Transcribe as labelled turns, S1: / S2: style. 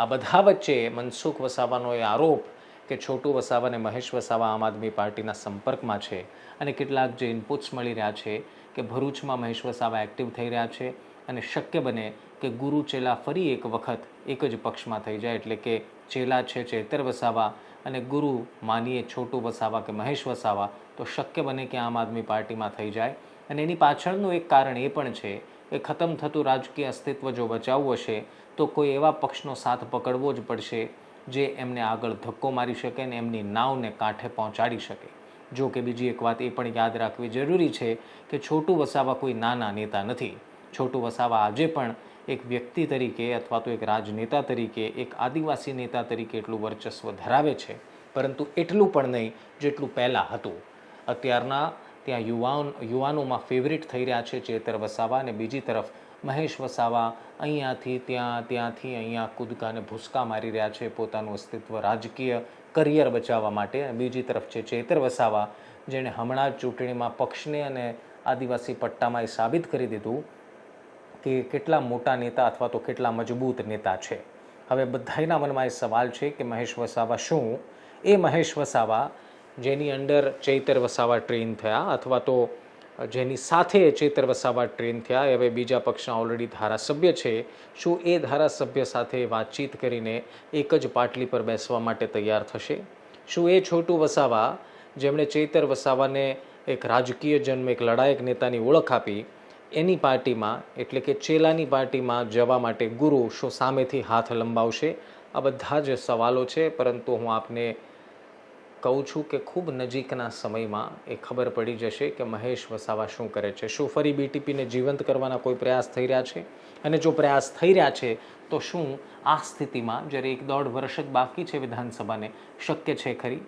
S1: આ બધા વચ્ચે મનસુખ વસાવાનો એ આરોપ કે છોટુ વસાવા અને મહેશ વસાવા આમ આદમી પાર્ટીના સંપર્કમાં છે અને કેટલાક જે ઇનપુટ્સ મળી રહ્યા છે કે ભરૂચમાં મહેશ વસાવા એક્ટિવ થઈ રહ્યા છે અને શક્ય બને કે ગુરુ ચેલા ફરી એક વખત એક જ પક્ષમાં થઈ જાય, એટલે કે ચેલા છે ચેતર વસાવા અને ગુરુ માનીએ છોટુ વસાવા કે મહેશ વસાવા, તો શક્ય બને કે આમ આદમી પાર્ટીમાં થઈ જાય. અને એની પાછળનું એક કારણ એ પણ છે કે ખતમ થતું રાજકીય અસ્તિત્વ જો બચાવવું હશે તો કોઈ એવા પક્ષનો સાથ પકડવો જ પડશે જે એમને આગળ ધક્કો મારી શકે ને એમની નાવને કાંઠે પહોંચાડી શકે. જો કે બીજી એક વાત એ પણ યાદ રાખવી જરૂરી છે કે છોટુ વસાવા કોઈ નાના નેતા નથી. છોટુ વસાવા આજે પણ એક વ્યક્તિ તરીકે અથવા તો એક રાજનેતા તરીકે, એક આદિવાસી નેતા તરીકે એટલું વર્ચસ્વ ધરાવે છે, પરંતુ એટલું પણ નહીં જેટલું પહેલાં હતું. અત્યારના ત્યાં યુવાનોમાં ફેવરિટ થઈ રહ્યા છે ચેતર વસાવા, અને બીજી તરફ મહેશ વસાવા અહીંયાથી ત્યાંથી અહીંયા કૂદકાને ભૂસકા મારી રહ્યા છે પોતાનું અસ્તિત્વ રાજકીય કરિયર બચાવવા માટે. અને બીજી તરફ છે ચેતર વસાવા, જેણે હમણાં જ ચૂંટણીમાં પક્ષને અને આદિવાસી પટ્ટામાં એ સાબિત કરી દીધું કે કેટલા મોટા નેતા અથવા તો કેટલા મજબૂત નેતા છે. હવે બધાના મનમાં એ સવાલ છે કે મહેશ વસાવા શું એ મહેશ વસાવા જેની અંડર ચૈતર વસાવા ટ્રેન થયા અથવા તો જેની સાથે ચૈતર વસાવા ટ્રેન થયા, હવે બીજા પક્ષના ઓલરેડી ધારાસભ્ય છે, શું એ ધારાસભ્ય સાથે વાતચીત કરીને એક જ પાટલી પર બેસવા માટે તૈયાર થશે? શું એ છોટુ વસાવા જેમણે ચૈતર વસાવાને એક રાજકીય જન્મ, એક લડાયક નેતાની ઓળખ આપી, એની પાર્ટીમાં એટલે કે ચેલાની પાર્ટીમાં જવા માટે ગુરુ શું સામેથી હાથ લંબાવશે? આ બધા જ સવાલો છે, પરંતુ હું આપને કહું છું કે ખૂબ નજીકના સમયમાં એ ખબર પડી જશે કે મહેશ વસાવા શું કરે છે. શું ફરી બીટીપીને જીવંત કરવાના કોઈ પ્રયાસ થઈ રહ્યા છે? અને જો પ્રયાસ થઈ રહ્યા છે તો શું આ સ્થિતિમાં જ્યારે 1.5 વર્ષ જ બાકી છે વિધાનસભાને, શક્ય છે ખરી